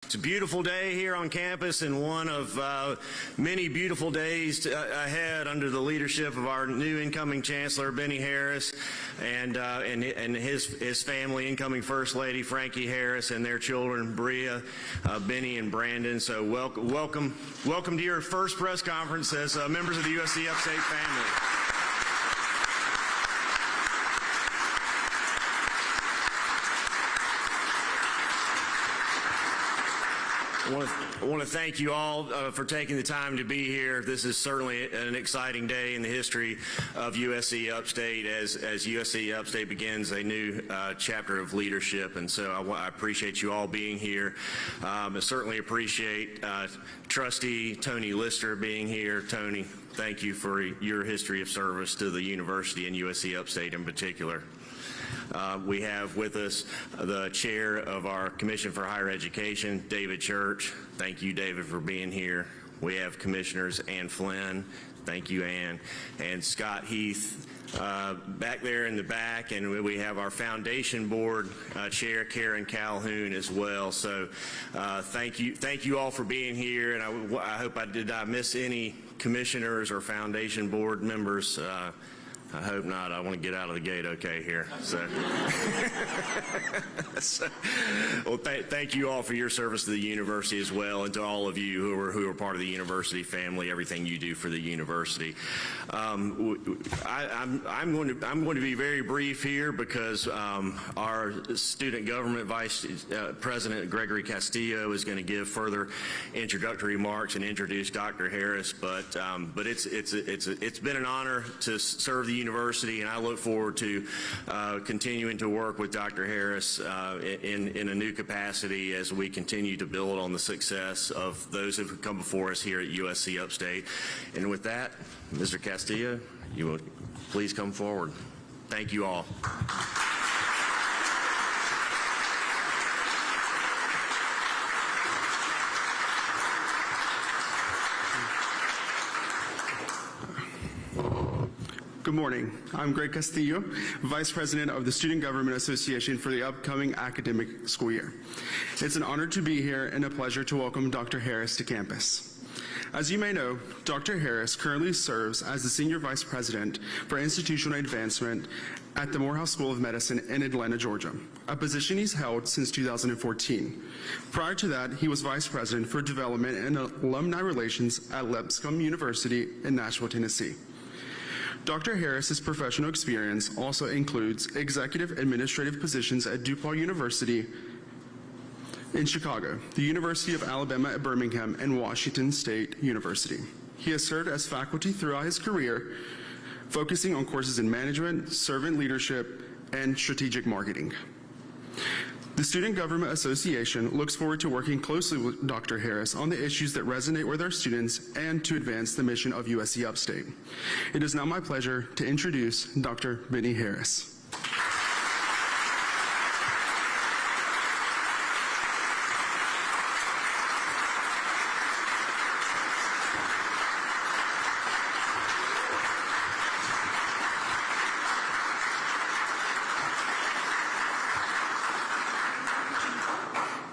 It's a beautiful day here on campus and one of many beautiful days ahead under the leadership of our new incoming Chancellor, Bennie Harris, and his family, incoming First Lady Frankie Harris, and their children, Bria, Bennie, and Brandon. So welcome to your first press conference as members of the USC Upstate family. I want to thank you all for taking the time to be here. This is certainly an exciting day in the history of USC Upstate as USC Upstate begins a new chapter of leadership. And so I appreciate you all being here. I certainly appreciate Trustee Tony Lister being here. Tony, thank you for your history of service to the university and USC Upstate in particular. We have with us the chair of our Commission for Higher Education, David Church. Thank you, David, for being here. We have Commissioners Ann Flynn. Thank you, Ann. And Scott Heath back there in the back. And we have our Foundation Board Chair, Karen Calhoun, as well. So thank you all for being here. And I hope did I miss any commissioners or Foundation Board members? I hope not. I want to get out of the gate okay here. Well, thank you all for your service to the university as well, and to all of you who are part of the university family, everything you do for the university. I'm going to be very brief here because our student government vice president, Gregory Castillo, is going to give further introductory remarks and introduce Dr. Harris. But it's been an honor to serve the university, and I look forward to continuing to work with Dr. Harris in a new capacity as we continue to build on the success of those who have come before us here at USC Upstate. And with that, Mr. Castillo, you will please come forward. Thank you all. Good morning. I'm Greg Castillo, Vice President of the Student Government Association for the upcoming academic school year. It's an honor to be here and a pleasure to welcome Dr. Harris to campus. As you may know, Dr. Harris currently serves as the Senior Vice President for Institutional Advancement at the Morehouse School of Medicine in Atlanta, Georgia, a position he's held since 2014. Prior to that, he was Vice President for Development and Alumni Relations at Lipscomb University in Nashville, Tennessee. Dr. Harris's professional experience also includes executive administrative positions at DePaul University in Chicago, the University of Alabama at Birmingham, and Washington State University. He has served as faculty throughout his career, focusing on courses in management, servant leadership, and strategic marketing. The Student Government Association looks forward to working closely with Dr. Harris on the issues that resonate with our students and to advance the mission of USC Upstate. It is now my pleasure to introduce Dr. Bennie Harris.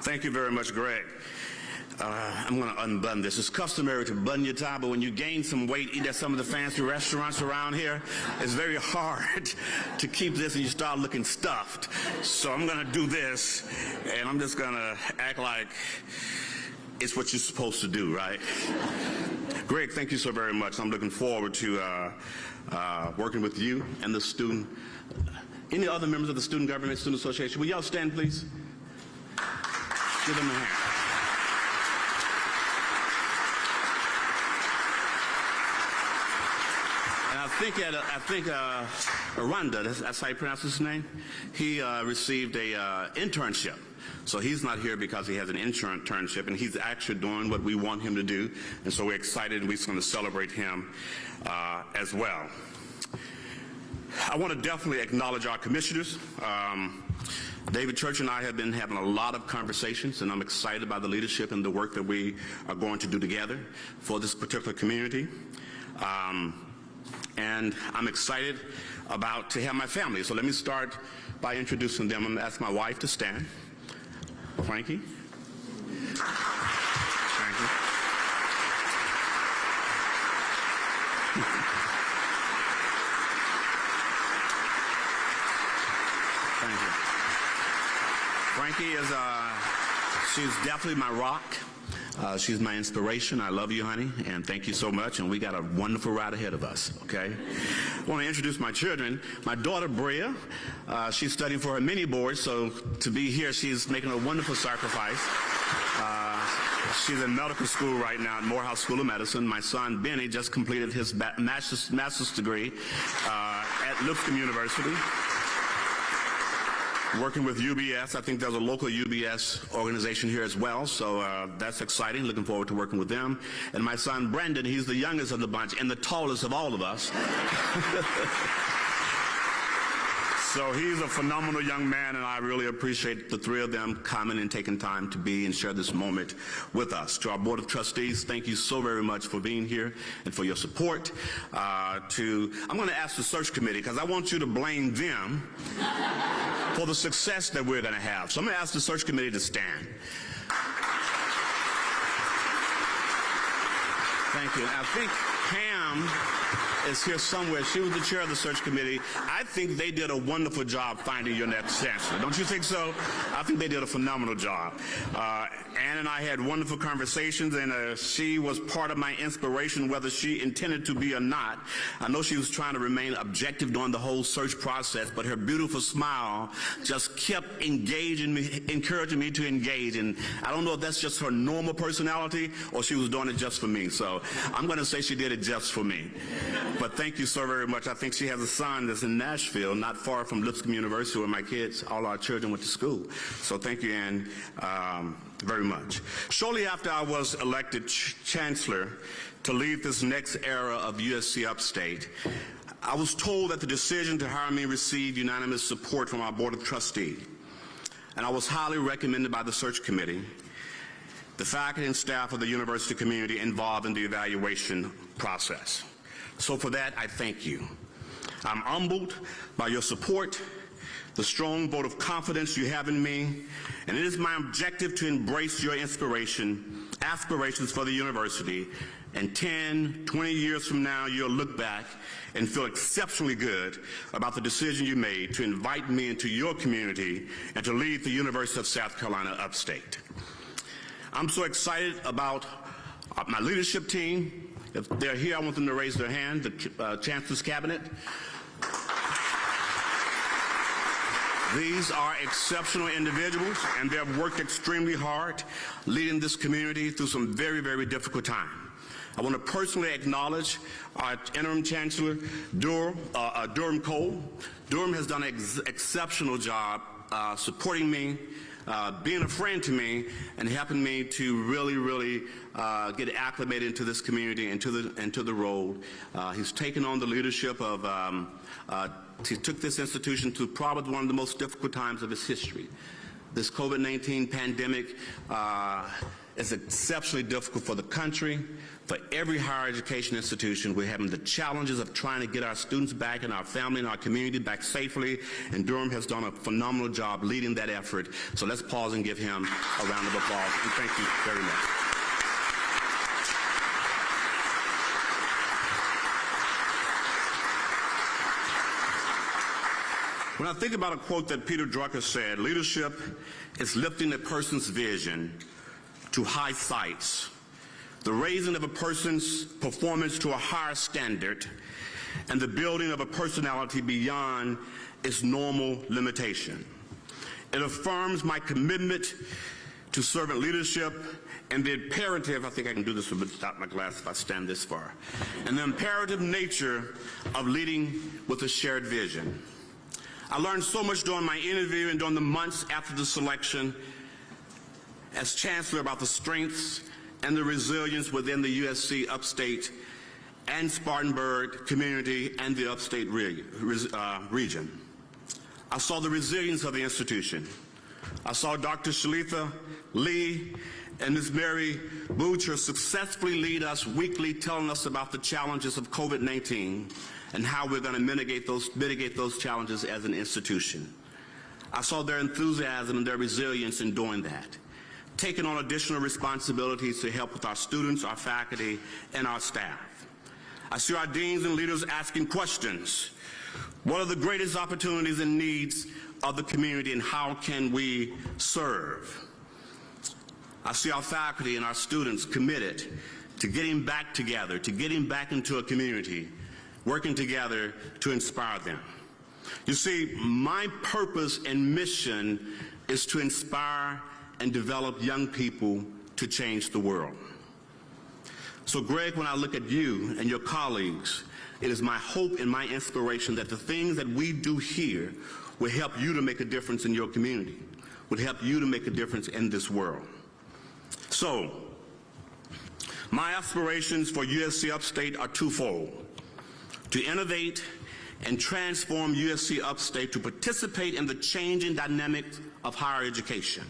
Thank you very much, Greg. I'm going to unbutton this. It's customary to button your tie, but when you gain some weight, eat at some of the fancy restaurants around here, it's very hard to keep this and you start looking stuffed. So I'm going to do this, and I'm just going to act like it's what you're supposed to do, right? Greg, thank you so very much. I'm looking forward to working with you and the student. Any other members of the Student Government Student Association? Will y'all stand, please? Give them a hand. And I think Rhonda, that's how you pronounce his name, he received a internship. So he's not here because he has an internship, and he's actually doing what we want him to do. And so we're excited, and we're going to celebrate him as well. I want to definitely acknowledge our commissioners. David Church and I have been having a lot of conversations, and I'm excited about the leadership and the work that we are going to do together for this particular community. And I'm excited to have my family. So let me start by introducing them. I'm going to ask my wife to stand. Frankie. Frankie is, she's definitely my rock. She's my inspiration. I love you, honey, and thank you so much, and we got a wonderful ride ahead of us, okay? I want to introduce my children. My daughter, Brea, she's studying for her mini board, so to be here, she's making a wonderful sacrifice. She's in medical school right now at Morehouse School of Medicine. My son, Bennie, just completed his master's degree at Lipscomb University, working with UBS. I think there's a local UBS organization here as well, so that's exciting. Looking forward to working with them. And my son, Brandon, he's the youngest of the bunch and the tallest of all of us. So he's a phenomenal young man, and I really appreciate the three of them coming and taking time to be and share this moment with us. To our Board of Trustees, thank you so very much for being here and for your support. I'm going to ask the search committee, because I want you to blame them for the success that we're going to have. So I'm going to ask the search committee to stand. Thank you. I think Pam is here somewhere. She was the chair of the search committee. I think they did a wonderful job finding your next chancellor. Don't you think so? I think they did a phenomenal job. Ann and I had wonderful conversations, and she was part of my inspiration, whether she intended to be or not. I know she was trying to remain objective during the whole search process, but her beautiful smile just kept engaging me, encouraging me to engage. And I don't know if that's just her normal personality or she was doing it just for me. So I'm going to say she did it just for me. But thank you so very much. I think she has a son that's in Nashville, not far from Lipscomb University, where my kids, all our children, went to school. So thank you, Ann, very much. Shortly after I was elected Chancellor to lead this next era of USC Upstate, I was told that the decision to hire me received unanimous support from our Board of Trustees. And I was highly recommended by the search committee, the faculty and staff of the university community involved in the evaluation process. So for that, I thank you. I'm humbled by your support, the strong vote of confidence you have in me, and it is my objective to embrace your aspirations for the university, and 10, 20 years from now, you'll look back and feel exceptionally good about the decision you made to invite me into your community and to lead the University of South Carolina Upstate. I'm so excited about my leadership team. If they're here, I want them to raise their hand, the Chancellor's Cabinet. These are exceptional individuals, and they have worked extremely hard leading this community through some very, very difficult times. I want to personally acknowledge our interim Chancellor, Durham Cole. Durham has done an exceptional job supporting me, being a friend to me, and helping me to really get acclimated into this community and to the role. He's taken on the leadership of, he took this institution to probably one of the most difficult times of its history. This COVID-19 pandemic is exceptionally difficult for the country, for every higher education institution. We're having the challenges of trying to get our students back and our family and our community back safely, and Durham has done a phenomenal job leading that effort. So let's pause and give him a round of applause, and thank you very much. When I think about a quote that Peter Drucker said, leadership is lifting a person's vision to high heights, the raising of a person's performance to a higher standard, and the building of a personality beyond its normal limitation. It affirms my commitment to servant leadership and the imperative, I think I can do this without my glass if I stand this far, and the imperative nature of leading with a shared vision. I learned so much during my interview and during the months after the selection as Chancellor about the strengths and the resilience within the USC Upstate and Spartanburg community and the Upstate region. I saw the resilience of the institution. I saw Dr. Shalitha Lee and Ms. Mary Butcher successfully lead us weekly, telling us about the challenges of COVID-19 and how we're going to mitigate those challenges as an institution. I saw their enthusiasm and their resilience in doing that, taking on additional responsibilities to help with our students, our faculty, and our staff. I see our deans and leaders asking questions. What are the greatest opportunities and needs of the community and how can we serve. I see our faculty and our students committed to getting back together, to getting back into a community, working together to inspire them. You see, my purpose and mission is to inspire and develop young people to change the world. So Greg, when I look at you and your colleagues, it is my hope and my inspiration that the things that we do here will help you to make a difference in your community, will help you to make a difference in this world. So, my aspirations for USC Upstate are twofold: to innovate and transform USC Upstate to participate in the changing dynamics of higher education,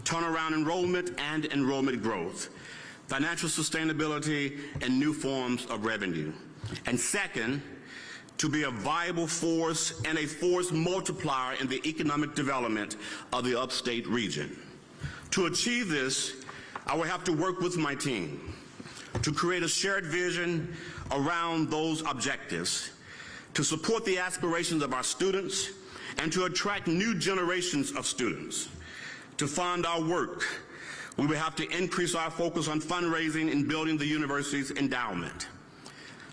turn around enrollment and enrollment growth, financial sustainability, and new forms of revenue. And second, to be a viable force and a force multiplier in the economic development of the upstate region. To achieve this, I will have to work with my team to create a shared vision around those objectives, to support the aspirations of our students, and to attract new generations of students. To fund our work, we will have to increase our focus on fundraising and building the university's endowment.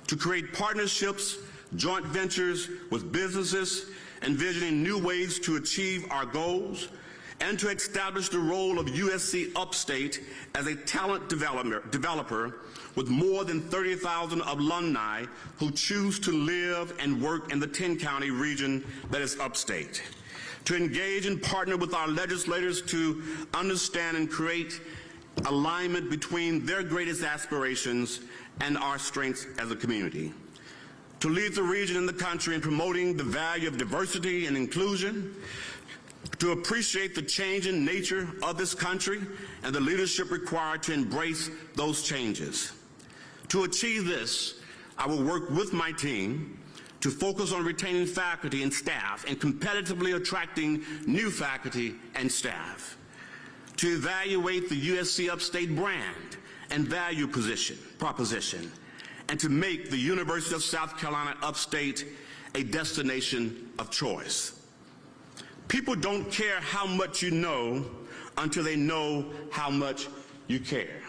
To create partnerships, joint ventures with businesses, envisioning new ways to achieve our goals, and to establish the role of USC Upstate as a talent developer with more than 30,000 alumni who choose to live and work in the 10-county region that is upstate. To engage and partner with our legislators to understand and create alignment between their greatest aspirations and our strengths as a community. To lead the region and the country in promoting the value of diversity and inclusion, to appreciate the changing nature of this country and the leadership required to embrace those changes. To achieve this, I will work with my team to focus on retaining faculty and staff and competitively attracting new faculty and staff. To evaluate the USC Upstate brand and value proposition, and to make the University of South Carolina Upstate a destination of choice. People don't care how much you know until they know how much you care.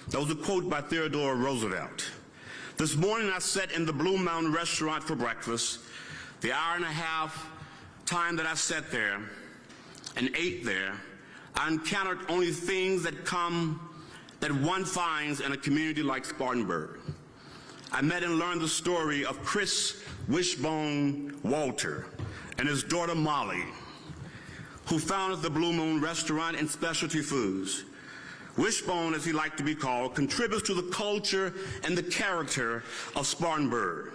That was a quote by Theodore Roosevelt. This morning I sat in the Blue Mountain restaurant for breakfast. The hour and a half time that I sat there and ate there, I encountered only things that one finds in a community like Spartanburg. I met and learned the story of Chris Wishbone Walter and his daughter Molly, who founded the Blue Moon Restaurant and Specialty Foods. Wishbone, as he liked to be called, contributes to the culture and the character of Spartanburg.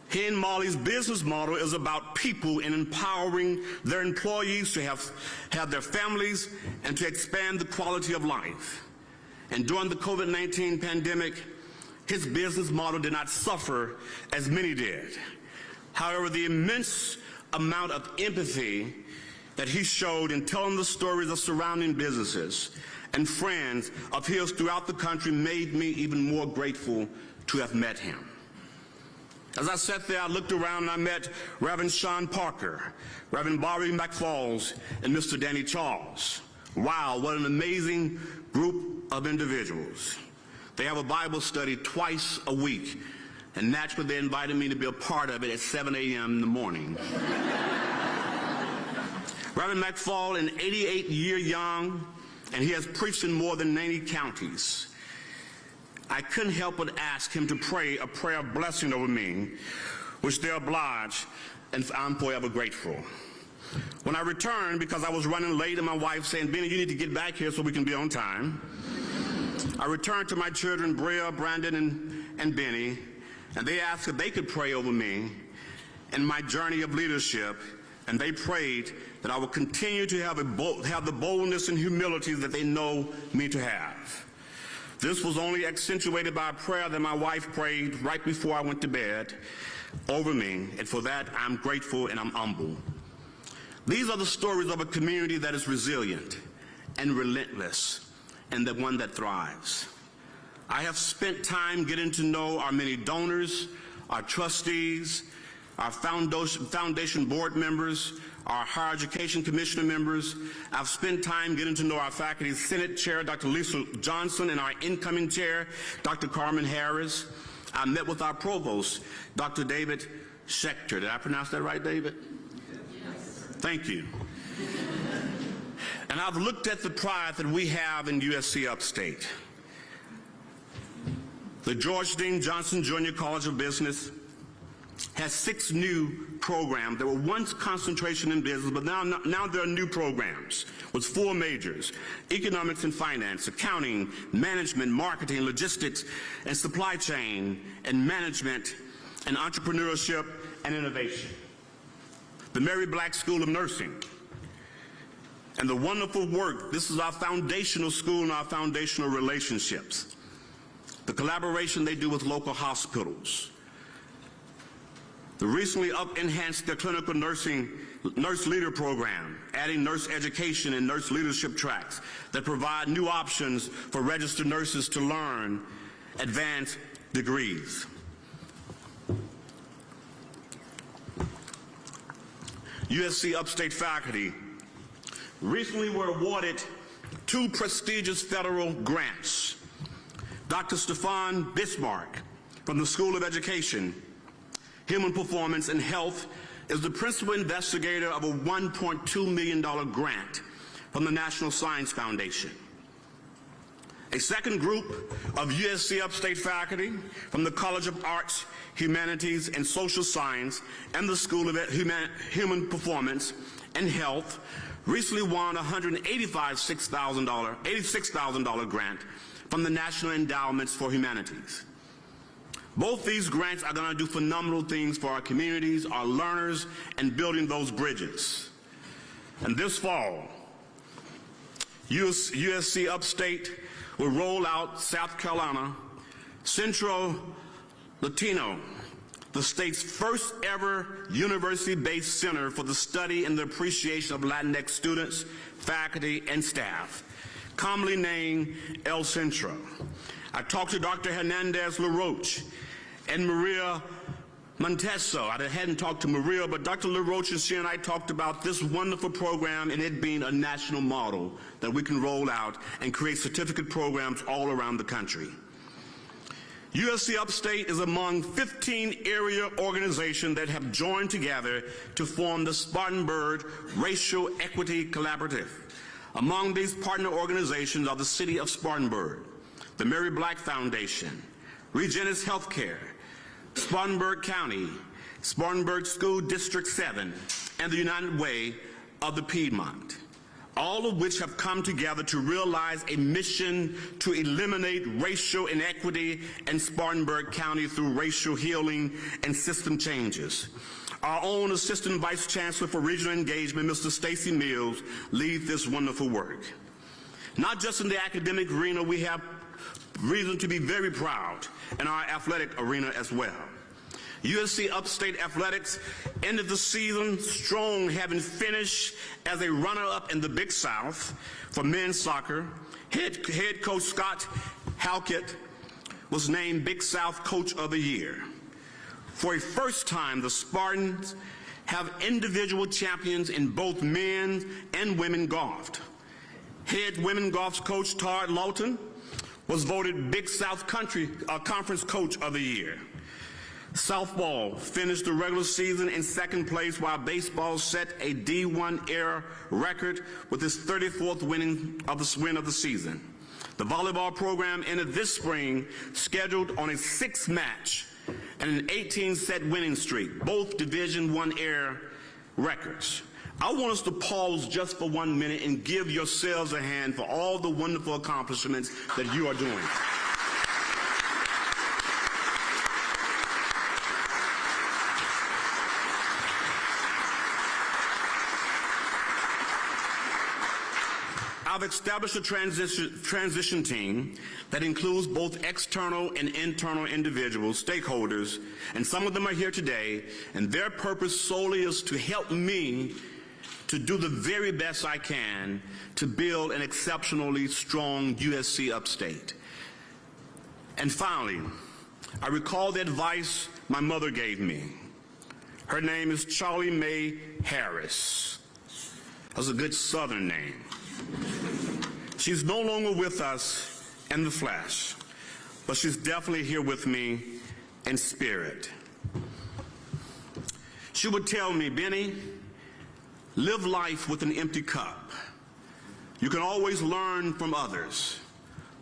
He and Molly's business model is about people and empowering their employees to have their families and to expand the quality of life. And during the COVID-19 pandemic, his business model did not suffer as many did. However, the immense amount of empathy that he showed in telling the stories of surrounding businesses and friends of his throughout the country made me even more grateful to have met him. As I sat there, I looked around and I met Reverend Sean Parker, Reverend Bobby McFalls, and Mr. Danny Charles. Wow, what an amazing group of individuals. They have a Bible study twice a week, and naturally they invited me to be a part of it at 7 a.m. in the morning. Reverend McFall, an 88-year young, and he has preached in more than 90 counties. I couldn't help but ask him to pray a prayer of blessing over me, which they're obliged, and I'm forever grateful. When I returned, because I was running late and my wife saying, Benny, you need to get back here so we can be on time, I returned to my children, Brea, Brandon, and Benny, and they asked if they could pray over me in my journey of leadership, and they prayed that I will continue to have the boldness and humility that they know me to have. This was only accentuated by a prayer that my wife prayed right before I went to bed over me, and for that I'm grateful and I'm humble. These are the stories of a community that is resilient and relentless, and the one that thrives. I have spent time getting to know our many donors, our trustees, our foundation board members, our higher education commissioner members. I've spent time getting to know our faculty Senate Chair, Dr. Lisa Johnson, and our incoming chair, Dr. Bennie Harris. I met with our provost, Dr. David Schechter. Did I pronounce that right, David? Yes. Thank you. And I've looked at the pride that we have in USC Upstate. The George Dean Johnson Junior College of Business has 6 new programs. There were once concentration in business, but now there are new programs with 4 majors: economics and finance, accounting, management, marketing, logistics, and supply chain, and management, and entrepreneurship and innovation. The Mary Black School of Nursing, and the wonderful work. This is our foundational school and our foundational relationships. The collaboration they do with local hospitals. The recently enhanced their clinical nurse leader program, adding nurse education and nurse leadership tracks that provide new options for registered nurses to learn advanced degrees. USC Upstate faculty recently were awarded 2 prestigious federal grants. Dr. Stefan Bismarck from the School of Education, Human Performance and Health is the principal investigator of a $1.2 million grant from the National Science Foundation. A second group of USC Upstate faculty from the College of Arts, Humanities, and Social Science and the School of Human Performance and Health recently won a $86,000 grant from the National Endowments for Humanities. Both these grants are going to do phenomenal things for our communities, our learners, and building those bridges. And this fall, USC Upstate will roll out South Carolina Centro Latino, the state's first ever university-based center for the study and the appreciation of Latinx students, faculty, and staff, commonly named El Centro. I talked to Dr. Hernandez LaRoche and Maria Monteso. I hadn't talked to Maria, but Dr. LaRoche and she and I talked about this wonderful program and it being a national model that we can roll out and create certificate programs all around the country. USC Upstate is among 15 area organizations that have joined together to form the Spartanburg Racial Equity Collaborative. Among these partner organizations are the City of Spartanburg, the Mary Black Foundation, Regenus Healthcare, Spartanburg County, Spartanburg School District 7, and the United Way of the Piedmont, all of which have come together to realize a mission to eliminate racial inequity in Spartanburg County through racial healing and system changes. Our own Assistant Vice Chancellor for Regional Engagement, Mr. Stacy Mills, leads this wonderful work. Not just in the academic arena, we have reason to be very proud in our athletic arena as well. USC Upstate Athletics ended the season strong, having finished as a runner-up in the Big South for men's soccer. Head coach Scott Halkett was named Big South Coach of the Year. For a first time, the Spartans have individual champions in both men's and women's golf. Head women's golf coach Todd Lawton was voted Big South Conference Coach of the Year. Softball finished the regular season in second place, while baseball set a D1 era record with its 34th win of the season. The volleyball program ended this spring scheduled on a 6-match and an 18-set winning streak, both Division I era records. I want us to pause just for 1 minute and give yourselves a hand for all the wonderful accomplishments that you are doing. I've established a transition team that includes both external and internal individuals, stakeholders, and some of them are here today, and their purpose solely is to help me to do the very best I can to build an exceptionally strong USC Upstate. And finally, I recall the advice my mother gave me. Her name is Charlie Mae Harris. That's a good Southern name. She's no longer with us in the flesh, but she's definitely here with me in spirit. She would tell me, Benny, live life with an empty cup. You can always learn from others.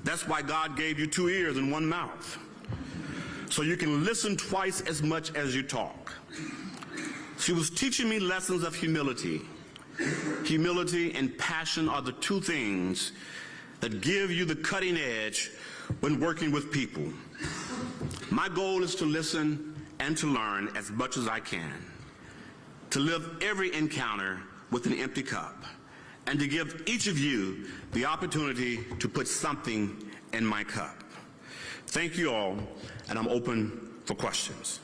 That's why God gave you 2 ears and 1 mouth, so you can listen twice as much as you talk. She was teaching me lessons of humility. Humility and passion are the 2 things that give you the cutting edge when working with people. My goal is to listen and to learn as much as I can, to live every encounter with an empty cup, and to give each of you the opportunity to put something in my cup. Thank you all, and I'm open for questions.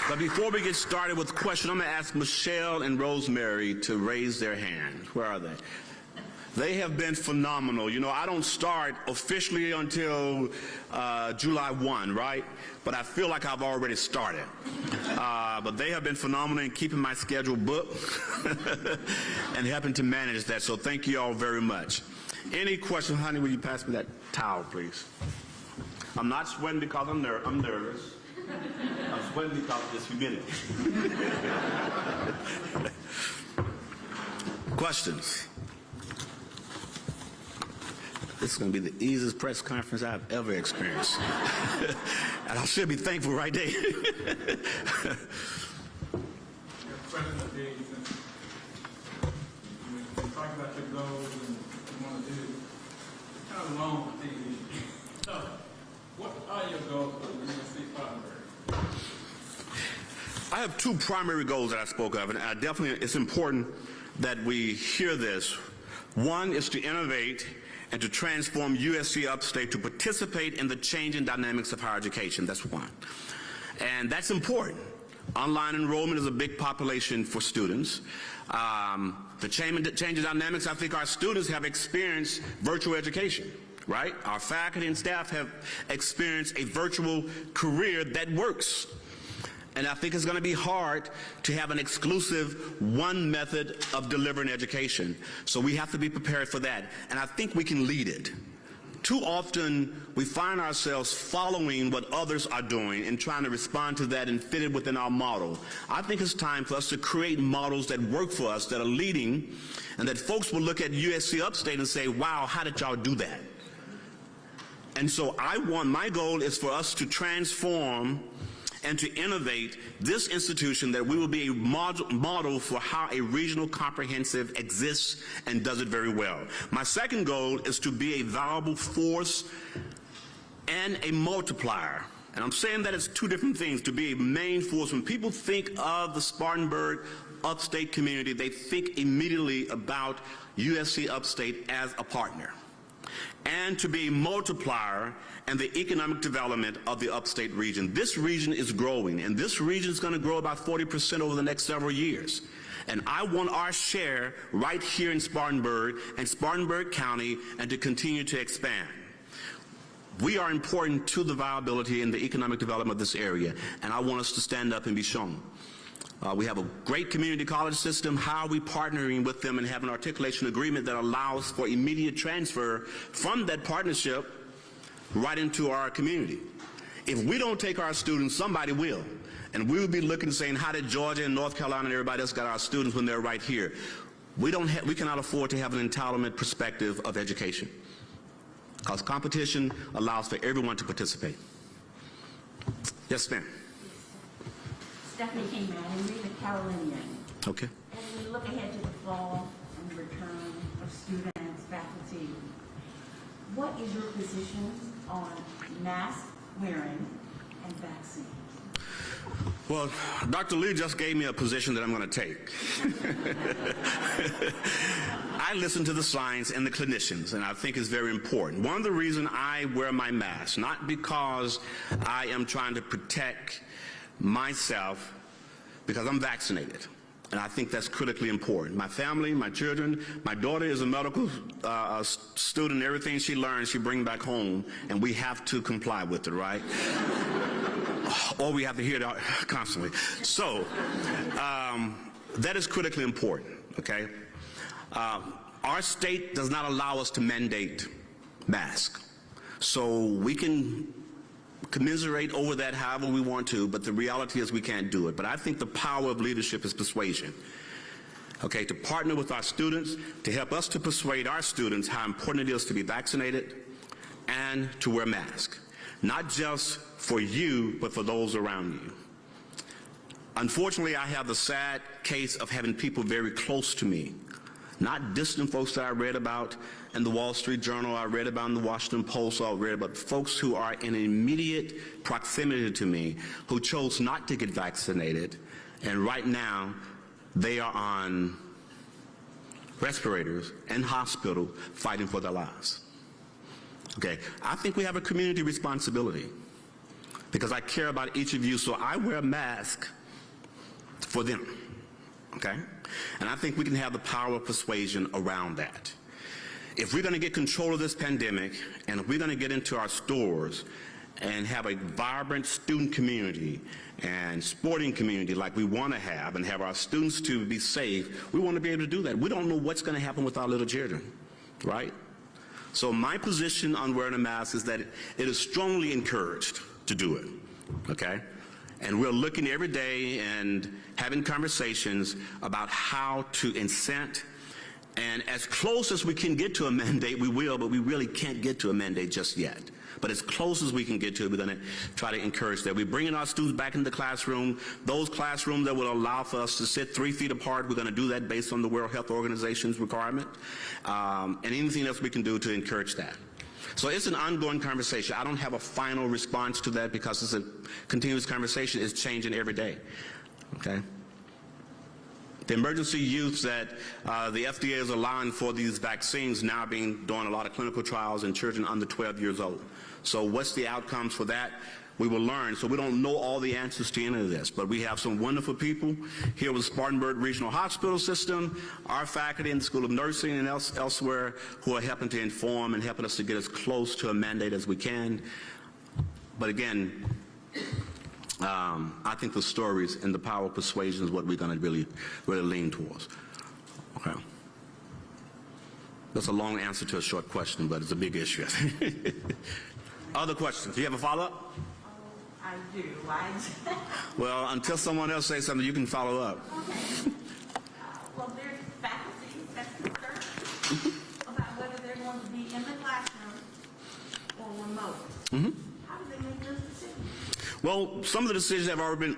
But before we get started with questions, I'm going to ask Michelle and Rosemary to raise their hand. Where are they? They have been phenomenal. You know, I don't start officially until July 1, right? But I feel like I've already started. But they have been phenomenal in keeping my schedule booked and helping to manage that. So thank you all very much. Any questions? Honey, will you pass me that towel, please? I'm not sweating because I'm nervous. I'm sweating because of this humidity. Questions? This is going to be the easiest press conference I've ever experienced. And I should be thankful right there. Talk about your goals and what you want to do. It's kind of long for TV. So, what are your goals for the USC Spartanburg? I have 2 primary goals that I spoke of, and it's important that we hear this. One is to innovate and to transform USC Upstate to participate in the changing dynamics of higher education. That's one. And that's important. Online enrollment is a big population for students. The changing dynamics, I think our students have experienced virtual education, right? Our faculty and staff have experienced a virtual career that works. And I think it's going to be hard to have an exclusive one method of delivering education. So we have to be prepared for that. And I think we can lead it. Too often we find ourselves following what others are doing and trying to respond to that and fit it within our model. I think it's time for us to create models that work for us, that are leading, and that folks will look at USC Upstate and say, wow, how did y'all do that? And so my goal is for us to transform and to innovate this institution, that we will be a model for how a regional comprehensive exists and does it very well. My second goal is to be a valuable force and a multiplier. And I'm saying that it's 2 different things, to be a main force. When people think of the Spartanburg Upstate community, they think immediately about USC Upstate as a partner, and to be a multiplier in the economic development of the Upstate region. This region is growing, and this region is going to grow about 40% over the next several years. And I want our share right here in Spartanburg and Spartanburg County, and to continue to expand. We are important to the viability and the economic development of this area, and I want us to stand up and be shown. We have a great community college system. How are we partnering with them and have an articulation agreement that allows for immediate transfer from that partnership right into our community? If we don't take our students, somebody will. And we will be looking and saying, how did Georgia and North Carolina and everybody else got our students when they're right here? We cannot afford to have an entitlement perspective of education, because competition allows for everyone to participate. Yes, ma'am. Stephanie Kingman, and read the Carolinian. Okay. As we look ahead to the fall and the return of students, faculty, what is your position on mask wearing and vaccines? Well, Dr. Lee just gave me a position that I'm going to take. I listen to the science and the clinicians, and I think it's very important. One of the reasons I wear my mask, not because I am trying to protect myself, because I'm vaccinated. And I think that's critically important. My family, my children, my daughter is a medical student. Everything she learns, she brings back home, and we have to comply with it, right? Or we have to hear it constantly. So that is critically important, okay? Our state does not allow us to mandate masks. So we can commiserate over that however we want to, but the reality is we can't do it. But I think the power of leadership is persuasion. Okay, to partner with our students, to help us to persuade our students how important it is to be vaccinated and to wear masks. Not just for you, but for those around you. Unfortunately, I have the sad case of having people very close to me, not distant folks that I read about in the Wall Street Journal, I read about in the Washington Post, I read about folks who are in immediate proximity to me who chose not to get vaccinated, and right now they are on respirators in hospital fighting for their lives. Okay, I think we have a community responsibility because I care about each of you, so I wear a mask for them, okay? And I think we can have the power of persuasion around that. If we're going to get control of this pandemic, and if we're going to get into our stores and have a vibrant student community and sporting community like we want to have, and have our students to be safe, we want to be able to do that. We don't know what's going to happen with our little children, right? So my position on wearing a mask is that it is strongly encouraged to do it, okay? And we're looking every day and having conversations about how to incent, and as close as we can get to a mandate, we will, but we really can't get to a mandate just yet. But as close as we can get to it, we're going to try to encourage that. We're bringing our students back into the classroom. Those classrooms that will allow for us to sit 3 feet apart, we're going to do that based on the World Health Organization's requirement, and anything else we can do to encourage that. So it's an ongoing conversation. I don't have a final response to that because it's a continuous conversation. It's changing every day, okay? The emergency use that the FDA is allowing for these vaccines now being doing a lot of clinical trials in children under 12 years old. So what's the outcomes for that? We will learn. So we don't know all the answers to any of this, but we have some wonderful people here with Spartanburg Regional Hospital System, our faculty in the School of Nursing and elsewhere who are helping to inform and helping us to get as close to a mandate as we can. But again, I think the stories and the power of persuasion is what we're going to really lean towards. Okay. That's a long answer to a short question, but it's a big issue. Other questions? Do you have a follow-up? I do. Well, until someone else says something, you can follow up. Okay. Well, there's faculty that's concerned about whether they're going to be in the classroom or remote. How do they make those decisions? Well, some of the decisions have already been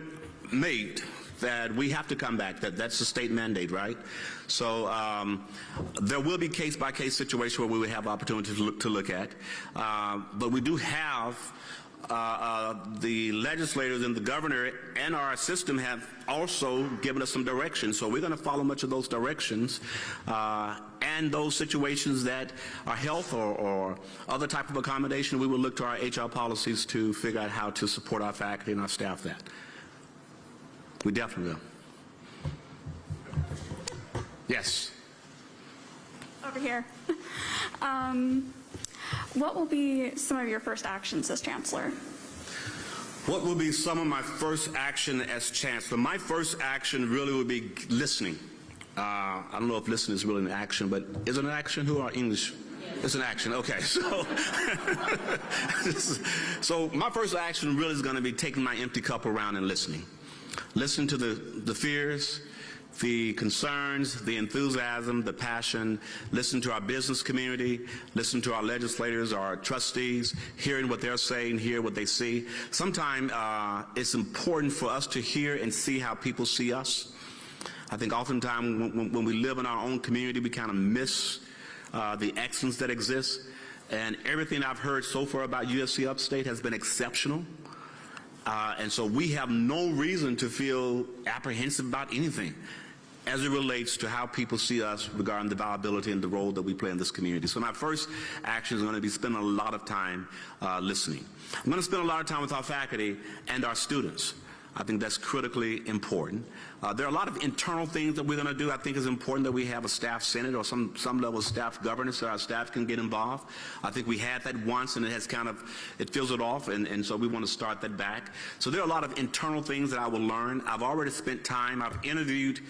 made that we have to come back. That's a state mandate, right? So there will be case-by-case situations where we will have opportunities to look at. But we do have the legislators and the governor and our system have also given us some direction. So we're going to follow much of those directions and those situations that are health or other type of accommodation. We will look to our HR policies to figure out how to support our faculty and our staff that. We definitely will. Yes. Over here. What will be some of your first actions as Chancellor? What will be some of my first action as Chancellor? My first action really would be listening. I don't know if listening is really an action, but is it an action? Who are English? It's an action. Okay, so my first action really is going to be taking my empty cup around and listening. Listen to the fears, the concerns, the enthusiasm, the passion. Listen to our business community. Listen to our legislators, our trustees, hearing what they're saying, hear what they see. Sometimes it's important for us to hear and see how people see us. I think oftentimes when we live in our own community, we kind of miss the excellence that exists. And everything I've heard so far about USC Upstate has been exceptional. And so we have no reason to feel apprehensive about anything as it relates to how people see us regarding the viability and the role that we play in this community. So my first action is going to be spending a lot of time listening. I'm going to spend a lot of time with our faculty and our students. I think that's critically important. There are a lot of internal things that we're going to do. I think it's important that we have a staff senate or some level of staff governance so our staff can get involved. I think we had that once and it has it fizzled off, and so we want to start that back. So there are a lot of internal things that I will learn. I've already spent time. I've interviewed,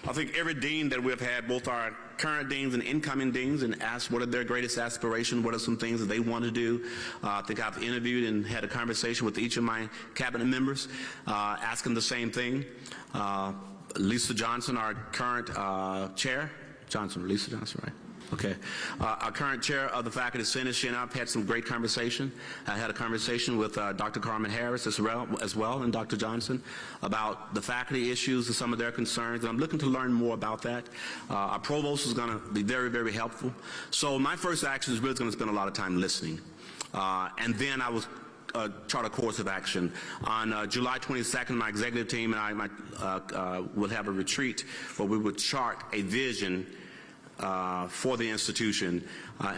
I think, every dean that we've had, both our current deans and incoming deans, and asked what are their greatest aspirations, what are some things that they want to do. I think I've interviewed and had a conversation with each of my cabinet members, asking the same thing. Lisa Johnson, our current chair, Lisa Johnson, right? Okay. Our current chair of the Faculty Senate, she and I have had some great conversation. I had a conversation with Dr. Bennie Harris as well, and Dr. Johnson about the faculty issues and some of their concerns, and I'm looking to learn more about that. Our provost is going to be very, very helpful. So my first action is really going to spend a lot of time listening. And then I was chart a course of action. On July 22nd, my executive team and I will have a retreat where we would chart a vision for the institution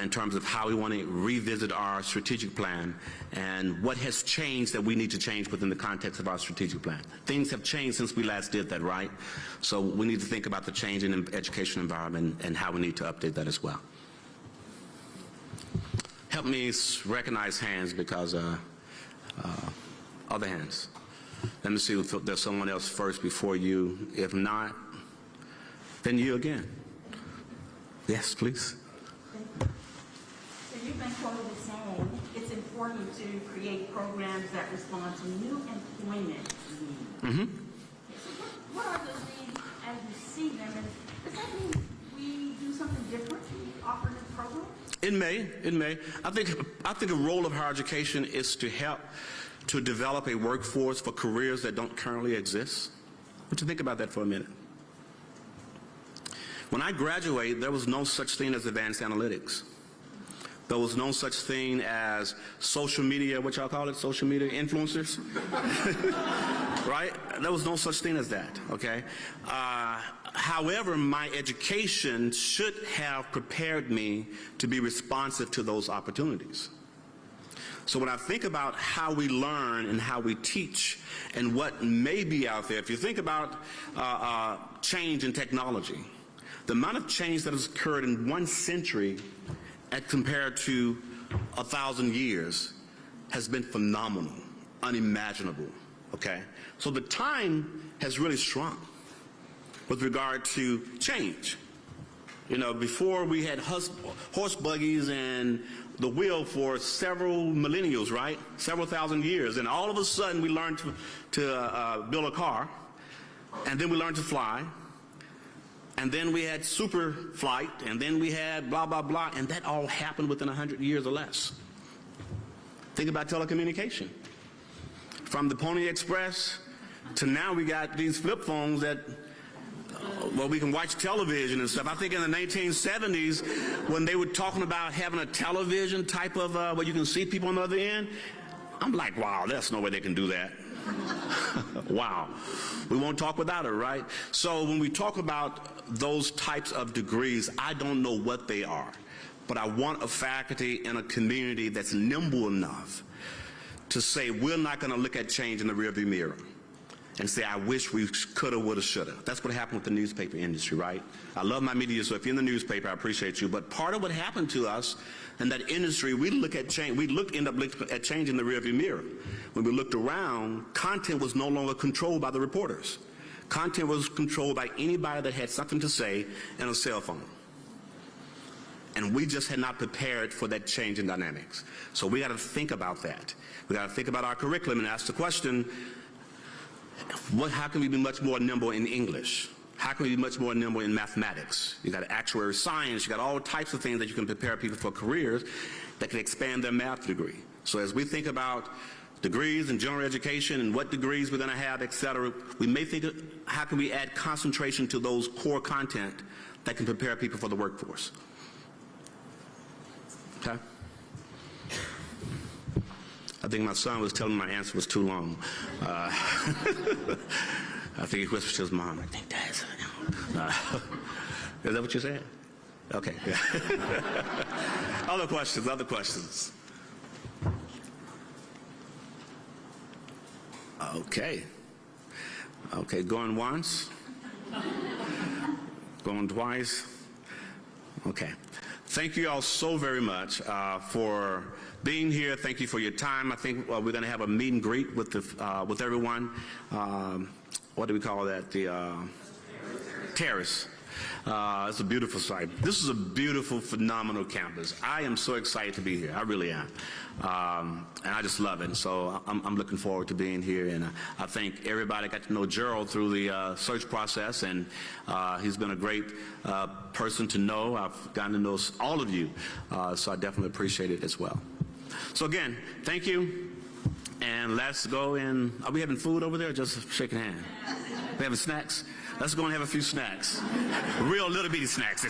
in terms of how we want to revisit our strategic plan and what has changed that we need to change within the context of our strategic plan. Things have changed since we last did that, right? So we need to think about the change in the education environment and how we need to update that as well. Help me recognize hands because other hands. Let me see if there's someone else first before you. If not, then you again. Yes, please. So you've been quoted as saying it's important to create programs that respond to new employment needs. Mm-hmm. So what are those needs as you see them, and does that mean we do something different to offer this program? It may. I think a role of higher education is to help to develop a workforce for careers that don't currently exist. Would you think about that for a minute? When I graduated, there was no such thing as advanced analytics. There was no such thing as social media, what y'all call it, social media influencers, right? There was no such thing as that, okay? However, my education should have prepared me to be responsive to those opportunities. So when I think about how we learn and how we teach and what may be out there, if you think about change in technology, the amount of change that has occurred in 1 century compared to 1,000 years has been phenomenal, unimaginable, okay? So the time has really shrunk with regard to change. You know, before we had horse buggies and the wheel for several millennials, right? Several thousand years. And all of a sudden we learned to build a car, and then we learned to fly, and then we had super flight, and then we had blah, blah, blah, and that all happened within 100 years or less. Think about telecommunication. From the Pony Express to now we got these flip phones that well, we can watch television and stuff. I think in the 1970s, when they were talking about having a television type of, where you can see people on the other end, I'm like, wow, there's no way they can do that. Wow. We won't talk without it, right? So when we talk about those types of degrees, I don't know what they are, but I want a faculty in a community that's nimble enough to say, we're not going to look at change in the rearview mirror and say, I wish we coulda, woulda, shoulda. That's what happened with the newspaper industry, right? I love my media, so if you're in the newspaper, I appreciate you. But part of what happened to us in that industry, we look at change, end up looking at change in the rearview mirror. When we looked around, content was no longer controlled by the reporters. Content was controlled by anybody that had something to say in a cell phone. And we just had not prepared for that change in dynamics. So we got to think about that. We got to think about our curriculum and ask the question, how can we be much more nimble in English? How can we be much more nimble in mathematics? You got actuary science, you got all types of things that you can prepare people for careers that can expand their math degree. So as we think about degrees and general education and what degrees we're going to have, et cetera, we may think, how can we add concentration to those core content that can prepare people for the workforce? Okay? I think my son was telling me my answer was too long. I think he whispered to his mom, I think that's... is that what you said? Okay. Other questions? Okay. Okay, going once? Going twice? Okay. Thank you all so very much for being here. Thank you for your time. I think we're going to have a meet and greet with everyone. What do we call that? The terrace. It's a beautiful site. This is a beautiful, phenomenal campus. I am so excited to be here. I really am. And I just love it. So I'm looking forward to being here. And I think everybody got to know Gerald through the search process. And he's been a great person to know. I've gotten to know all of you. So I definitely appreciate it as well. So again, thank you. And let's go in. Are we having food over there or just shaking hands? We having snacks? Let's go and have a few snacks. Real little bitty snacks.